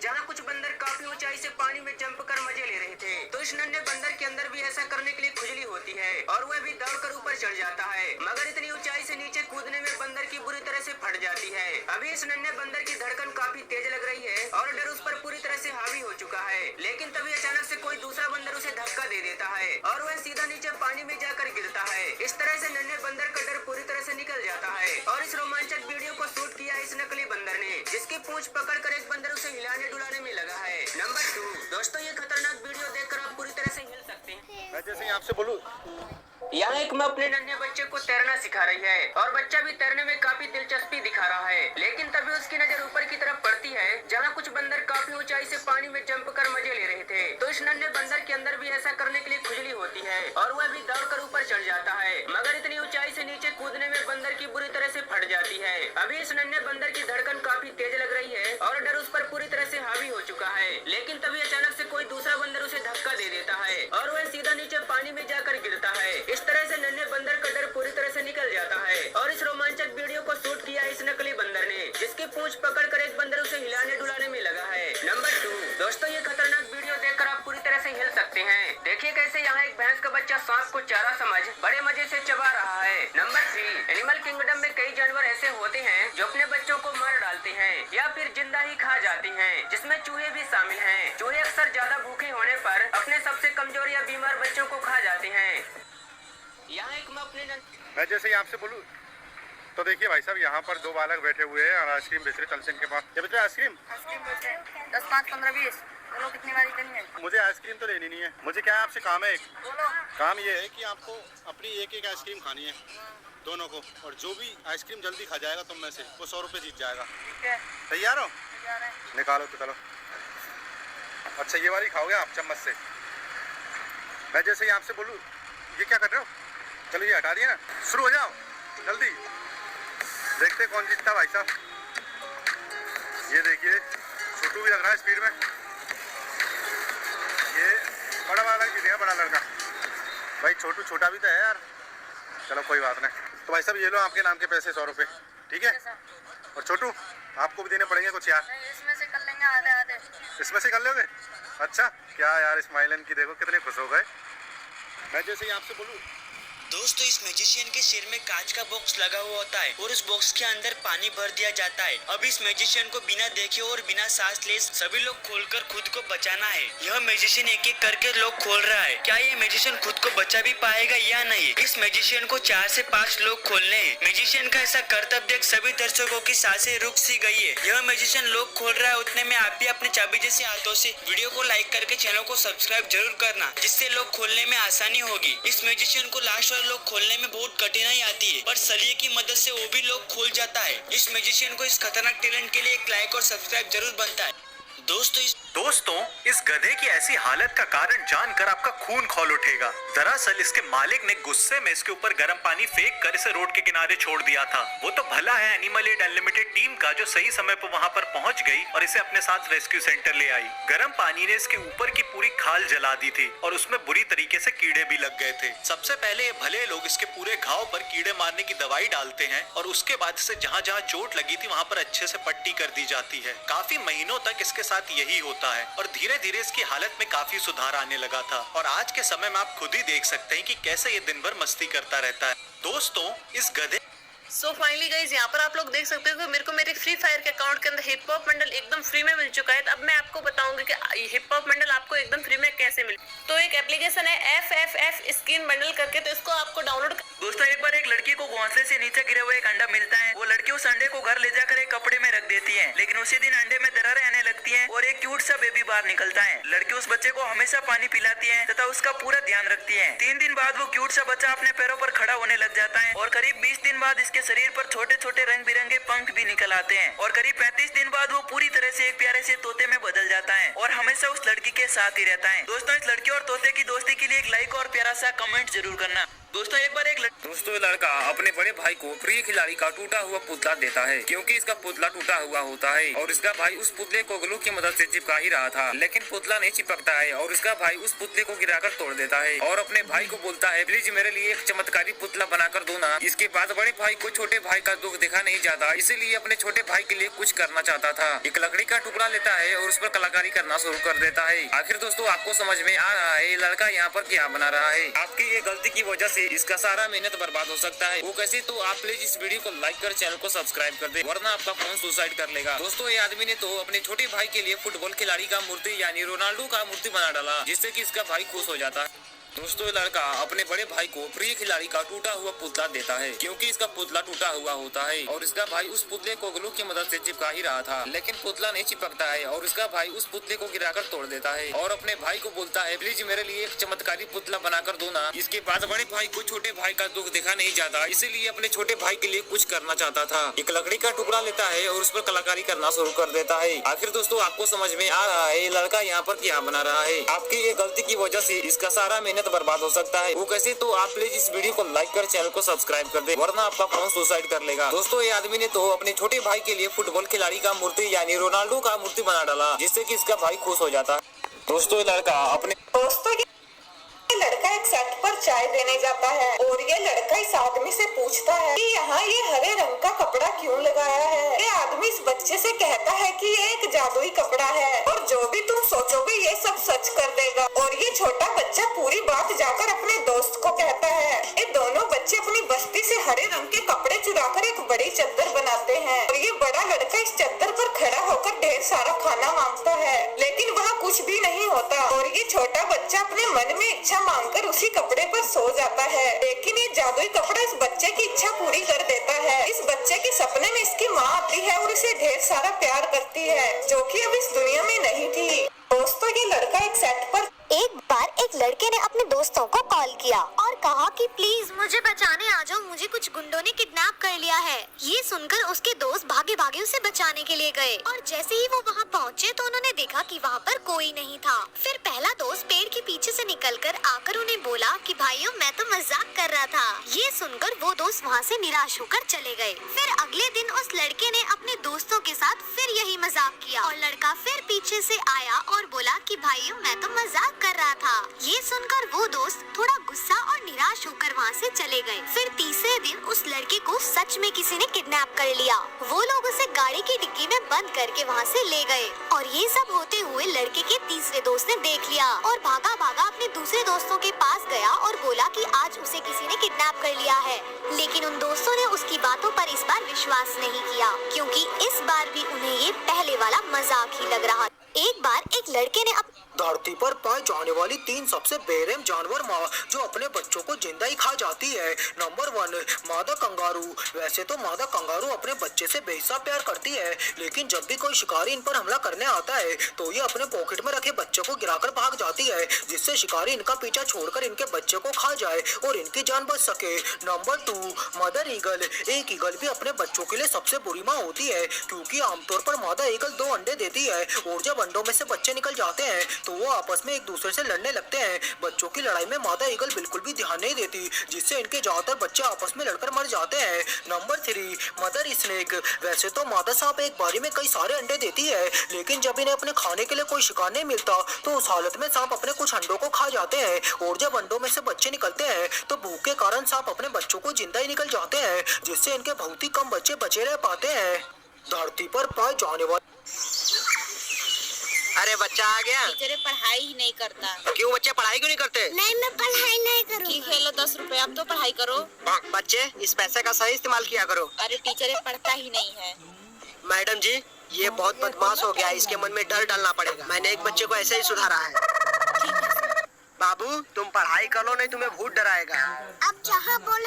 जहाँ कुछ बंदर काफी ऊंचाई से पानी में जंप कर मजे ले रहे थे। तो इस नन्हे बंदर के अंदर भी ऐसा करने के लिए खुजली होती है और वह भी दौड़कर ऊपर चढ़ जाता है, मगर इतनी ऊंचाई से नीचे कूदने में बंदर की बुरी तरह से फट जाती है। अभी इस नन्हे बंदर की धड़कन काफी तेज लग रही है और डर उस पर पूरी तरह से हावी हो चुका है, लेकिन तभी अचानक से कोई दूसरा बंदर उसे धक्का दे देता है और वह सीधा नीचे पानी में जाकर गिरता है। इस तरह से नन्हे बंदर का डर पूरी तरह से निकल जाता है और इस रोमांचक वीडियो को शूट किया इस नकली बंदर ने, जिसकी पूंछ पकड़कर एक बंदर उसे हिलाने डुलाने में लगा है। नंबर 2 दोस्तों, ये खतरनाक वीडियो देखकर आप पूरी तरह से हिल सकते हैं। मैं जैसे आपसे बोलूं, यहाँ एक माँ अपने नन्हे बच्चे को तैरना सिखा रही है और बच्चा भी तैरने में काफी दिलचस्पी दिखा रहा है, लेकिन तभी उसकी नजर ऊपर की तरफ पड़ती है जहाँ कुछ बंदर काफी ऊंचाई से पानी में जंप कर मजे ले रहे थे। तो इस नन्हे बंदर के अंदर भी ऐसा करने के लिए खुजली होती है और वह भी दौड़कर ऊपर चढ़ जाता है, मगर इतनी ऊंचाई से नीचे कूदने में बंदर की बुरी तरह से फट जाती है। अभी इस नन्हे बंदर की धड़कन काफी तेज लग रही है और डर उस पर पूरी तरह से हावी हो चुका है, लेकिन तभी अचानक से कोई दूसरा बंदर उसे धक्का दे देता है और वह सीधा नीचे पानी में जाकर गिरता है। इस तरह से नन्हे बंदर का डर पूरी तरह से निकल जाता है और इस रोमांचक वीडियो को शूट किया इस नकली बंदर ने, जिसकी पूंछ पकड़कर एक बंदर उसे हिलाने डुलाने में लगा है। नंबर 2 दोस्तों, ये खतरनाक वीडियो देखकर आप पूरी तरह से हिल सकते हैं। देखिए कैसे यहाँ एक भैंस का बच्चा सांप को चारा समझ बड़े मजे से चबा रहा है। नंबर 3 एनिमल किंगडम में कई जानवर ऐसे होते हैं जो अपने बच्चों को मार डालते हैं या फिर जिंदा ही खा जाते हैं, जिसमें चूहे भी शामिल हैं। चूहे अक्सर ज्यादा भूखे होने पर अपने सबसे कमजोर या बीमार बच्चों को खा जाते हैं। यहाँ एक मैं जैसे आपसे बोलूं तो देखिए भाई साहब, यहाँ पर दो बालक बैठे हुए हैं और आइसक्रीम बेच रहे। चलते इनके पास। ये बेच रहे आइसक्रीम 10, 5, 15, 20 चलो कितनी बारी करनी है? मुझे आइसक्रीम तो लेनी नहीं है, मुझे क्या है आपसे काम है एक। बोलो। काम ये है कि आपको अपनी एक एक आइसक्रीम खानी है दोनों को, और जो भी आइसक्रीम जल्दी खा जाएगा तुम में से वो 100 रुपये जीत जाएगा। ठीक है, तैयार हो? तैयार है। निकालो तो चलो। अच्छा, ये वाली खाओगे आप चम्मच से। मैं जैसे ही आपसे बोलूँ, ये क्या कर रहे हो? चलो ये हटा दिया ना, शुरू हो जाओ जल्दी। देखते कौन जीतता भाई साहब। ये देखिए छोटू भी लग रहा है स्पीड में। ये बड़ा वाला जीत गया, बड़ा लड़का। भाई छोटू छोटा भी तो है यार। चलो कोई बात नहीं। तो भाई साहब ये लो आपके नाम के पैसे 100 रुपये, ठीक है? और छोटू आपको भी देने पड़ेंगे कुछ यार। इसमें से कर लेंगे आधे आधे। इसमें से कर लोगे? अच्छा, क्या यार स्माइलन की देखो कितने खुश हो गए। मैं जैसे ही आपसे बोलूँ, दोस्तों, इस मैजिशियन के सिर में कांच का बॉक्स लगा हुआ होता है और उस बॉक्स के अंदर पानी भर दिया जाता है। अब इस मैजिशियन को बिना देखे और बिना सांस ले सभी लोग खोलकर खुद को बचाना है। यह मैजिशियन एक एक करके लोग खोल रहा है। क्या ये मैजिशियन खुद को बचा भी पाएगा या नहीं? इस मैजिशियन को 4 से 5 लोग खोलने हैं। मैजिशियन का ऐसा करतब देख सभी दर्शकों की सांसें रुक सी गई है। यह मैजिशियन लोग खोल रहा है, उतने में आप भी अपने चाबी जैसे हाथों से वीडियो को लाइक करके चैनल को सब्सक्राइब जरूर करना, जिससे लोग खोलने में आसानी होगी। इस मैजिशियन को लास्ट लोग खोलने में बहुत कठिनाई आती है, पर सलिए की मदद से वो भी लोग खोल जाता है। इस मैजिशियन को इस खतरनाक टैलेंट के लिए एक लाइक और सब्सक्राइब जरूर बनता है। दोस्तों, इस गधे की ऐसी हालत का कारण जानकर आपका खून खौल उठेगा। दरअसल इसके मालिक ने गुस्से में इसके ऊपर गर्म पानी फेंक कर इसे रोड के किनारे छोड़ दिया था। वो तो भला है एनिमल एड अनलिमिटेड टीम का, जो सही समय पर वहां पर पहुंच गई और इसे अपने साथ रेस्क्यू सेंटर ले आई। गर्म पानी ने इसके ऊपर की पूरी खाल जला दी थी और उसमें बुरी तरीके से कीड़े भी लग गए थे। सबसे पहले ये भले लोग इसके पूरे घाव पर कीड़े मारने की दवाई डालते हैं और उसके बाद इसे जहाँ जहाँ चोट लगी थी वहाँ पर अच्छे से पट्टी कर दी जाती है। काफी महीनों तक इसके साथ यही होता है और धीरे धीरे इसकी हालत में काफी सुधार आने लगा था। और आज के समय में आप खुद ही देख सकते हैं कि कैसे ये दिन भर मस्ती करता रहता है। दोस्तों, इस गधे सो फाइनली गाइस, यहाँ पर आप लोग देख सकते हो कि मेरे को मेरे फ्री फायर के अकाउंट के अंदर हिप हॉप मंडल एकदम फ्री में मिल चुका है। अब मैं आपको बताऊंगी कि हिप हॉप मंडल आपको एकदम फ्री में कैसे मिले। तो एक एप्लीकेशन है FFF स्किन बंडल करके, तो इसको आपको डाउनलोड। दोस्तों, एक बार एक लड़की को घोंसले से नीचे गिरे हुए एक अंडा मिलता है। वो लड़की उस अंडे को घर ले जाकर एक कपड़े में रख देती है, लेकिन उसी दिन अंडे में दरारें आने लगती हैं और एक क्यूट सा बेबी बाहर निकलता है। लड़की उस बच्चे को हमेशा पानी पिलाती है तथा उसका पूरा ध्यान रखती है। 3 दिन बाद वो क्यूट सा बच्चा अपने पैरों पर खड़ा होने लग जाता है और करीब 20 दिन बाद इसके शरीर पर छोटे छोटे रंग बिरंगे पंख भी निकल आते हैं और करीब 35 दिन बाद वो पूरी तरह से एक प्यारे से तोते में बदल जाता है और हमेशा उस लड़की के साथ ही रहता है। दोस्तों, इस लड़की और तोते की दोस्ती के लिए एक लाइक और प्यारा सा कमेंट जरूर करना। दोस्तों एक बार दोस्तों ये लड़का अपने बड़े भाई को प्रिय खिलाड़ी का टूटा हुआ पुतला देता है, क्योंकि इसका पुतला टूटा हुआ होता है और इसका भाई उस पुतले को ग्लू की मदद से चिपका ही रहा था, लेकिन पुतला नहीं चिपकता है और इसका भाई उस पुतले को गिराकर तोड़ देता है और अपने भाई को बोलता है प्लीज मेरे लिए एक चमत्कारी पुतला बनाकर दो ना। इसके बाद बड़े भाई को छोटे भाई का दुख देखा नहीं जाता, इसीलिए अपने छोटे भाई के लिए कुछ करना चाहता था। एक लकड़ी का टुकड़ा लेता है और उस पर कलाकारी करना शुरू कर देता है। आखिर दोस्तों आपको समझ में आ रहा है ये लड़का यहाँ पर क्या बना रहा है। आपकी ये गलती की वजह से इसका सारा मेहनत बर्बाद हो सकता है। वो कैसे, तो आप प्लीज इस वीडियो को लाइक कर चैनल को सब्सक्राइब कर दे, वरना आपका फोन सुसाइड कर लेगा। दोस्तों ये आदमी ने तो अपने छोटे भाई के लिए फुटबॉल खिलाड़ी का मूर्ति यानी रोनाल्डो का मूर्ति बना डाला, जिससे कि इसका भाई खुश हो जाता है। दोस्तों ये लड़का अपने बड़े भाई को प्रिय खिलाड़ी का टूटा हुआ पुतला देता है, क्योंकि इसका पुतला टूटा हुआ होता है और इसका भाई उस पुतले को ग्लू की मदद से चिपका ही रहा था, लेकिन पुतला नहीं चिपकता है और इसका भाई उस पुतले को गिराकर तोड़ देता है और अपने भाई को बोलता है प्लीज मेरे लिए एक चमत्कारी पुतला बनाकर दो ना। इसके बाद बड़े भाई को छोटे भाई का दुख देखा नहीं जाता, इसीलिए अपने छोटे भाई के लिए कुछ करना चाहता था। एक लकड़ी का टुकड़ा लेता है और उस पर कलाकारी करना शुरू कर देता है। आखिर दोस्तों आपको समझ में आ रहा है ये लड़का यहाँ पर क्या बना रहा है। आपकी ये गलती की वजह से इसका सारा मेहनत बर्बाद हो सकता है। वो कैसे, तो आप प्लीज इस वीडियो को लाइक कर चैनल को सब्सक्राइब कर दे, वरना आपका फोन सुसाइड कर लेगा। दोस्तों ये आदमी ने तो अपने छोटे भाई के लिए फुटबॉल खिलाड़ी का मूर्ति यानी रोनाल्डो का मूर्ति बना डाला, जिससे कि इसका भाई खुश हो जाता है। दोस्तों ये लड़का अपने ये लड़का एक सेट पर चाय देने जाता है और ये लड़का इस आदमी से पूछता है कि यहाँ ये हरे रंग का कपड़ा क्यों लगाया है। ये आदमी इस बच्चे से कहता है कि ये एक जादुई कपड़ा है और जो भी तुम सोचोगे ये सब सच कर देगा। और ये छोटा बच्चा पूरी बात जाकर अपने दोस्त को कहता है। ये दोनों बच्चे अपनी बस्ती से हरे रंग के कपड़े चुराकर एक बड़ी चद्दर बनाते हैं और ये बड़ा लड़का इस चद्दर पर खड़ा होकर ढेर सारा खाना मांगता है, लेकिन वहाँ कुछ भी नहीं होता और ये छोटा बच्चा अपने मन में इच्छा मांगकर उसी कपड़े पर सो जाता है। लेकिन ये जादुई कपड़ा इस बच्चे की इच्छा पूरी कर देता है। इस बच्चे के सपने में इसकी माँ आती है और इसे ढेर सारा प्यार करती है, जो कि अब इस दुनिया में नहीं थी। दोस्तों ये लड़का एक सेट पर एक बार एक लड़के ने अपने दोस्तों को कॉल किया और कहा कि प्लीज मुझे बचाने आ जाओ, मुझे कुछ गुंडों ने किडनैप कर लिया है। ये सुनकर उसके दोस्त भागे भागे उसे बचाने के लिए गए और जैसे ही वो वहाँ पहुँचे तो उन्होंने देखा कि वहाँ पर कोई नहीं था। फिर पहला दोस्त पेड़ के पीछे से निकलकर आकर उन्हें बोला कि भाइयों मैं तो मजाक कर रहा था। ये सुनकर वो दोस्त वहाँ से निराश होकर चले गए। फिर अगले दिन उस लड़के ने अपने दोस्तों के साथ फिर यही मजाक किया और लड़का फिर पीछे से आया और बोला कि भाइयों मैं तो मजाक कर रहा था। ये सुनकर वो दोस्त थोड़ा गुस्सा और निराश होकर वहाँ से चले गए। फिर तीसरे दिन उस लड़के को सच में किसी ने किडनैप कर लिया। वो लोग उसे गाड़ी की डिक्की में बंद करके वहाँ से ले गए और ये सब होते हुए लड़के के तीसरे दोस्त ने देख लिया और भागा भागा अपने दूसरे दोस्तों के पास गया और बोला कि आज उसे किसी ने किडनैप कर लिया है। लेकिन उन दोस्तों ने उसकी बातों पर इस बार विश्वास नहीं किया, क्योंकि इस बार भी उन्हें ये पहले वाला मजाक ही लग रहा। एक बार एक लड़के ने धरती पर पाए जाने वाली 3 सबसे बेरहम जानवर माँ जो अपने बच्चों को जिंदा ही खा जाती है। नंबर 1 मादा कंगारू। वैसे तो मादा कंगारू अपने बच्चे से बेहिसाब प्यार करती है, लेकिन जब भी कोई शिकारी इन पर हमला करने आता है तो ये अपने पॉकेट में रखे बच्चे को गिराकर भाग जाती है, जिससे शिकारी इनका पीछा छोड़कर इनके बच्चे को खा जाए और इनकी जान बच सके। Number 2 mother eagle. एक ईगल भी अपने बच्चों के लिए सबसे बुरी माँ होती है, क्योंकि आमतौर पर मादा ईगल 2 अंडे देती है और जब अंडों में से बच्चे निकल जाते हैं तो वो आपस में एक दूसरे से लड़ने लगते हैं। बच्चों की लड़ाई में मादा ईगल बिल्कुल भी ध्यान नहीं देती, जिससे इनके ज्यादातर बच्चे आपस में लड़कर मर जाते हैं। Number 3 mother snake. वैसे तो मादा सांप एक बारी में कई सारे अंडे देती है, लेकिन जब इन्हें अपने खाने के लिए कोई शिकार नहीं मिलता तो उस हालत में सांप अपने कुछ अंडों को खा जाते हैं और जब अंडों में से बच्चे निकलते हैं तो भूख के कारण सांप अपने बच्चों को जिंदा ही निकल जाते हैं, जिससे इनके बहुत ही कम बच्चे बचे रह पाते हैं। धरती पर पाए जाने वाले। अरे बच्चा आ गया। टीचर पढ़ाई ही नहीं करता। क्यों बच्चे पढ़ाई क्यों नहीं करते? नहीं मैं पढ़ाई नहीं करूँगी। खेलो 10 रुपए, अब तो पढ़ाई करो। बच्चे इस पैसे का सही इस्तेमाल किया करो। अरे टीचर पढ़ता ही नहीं है। मैडम जी ये बहुत बदमाश हो गया, इसके मन में डर डालना पड़ेगा। मैंने एक बच्चे को ऐसे ही सुधारा है। बाबू तुम पढ़ाई करो, नहीं तुम्हें भूत डराएगा। अब जहाँ बोले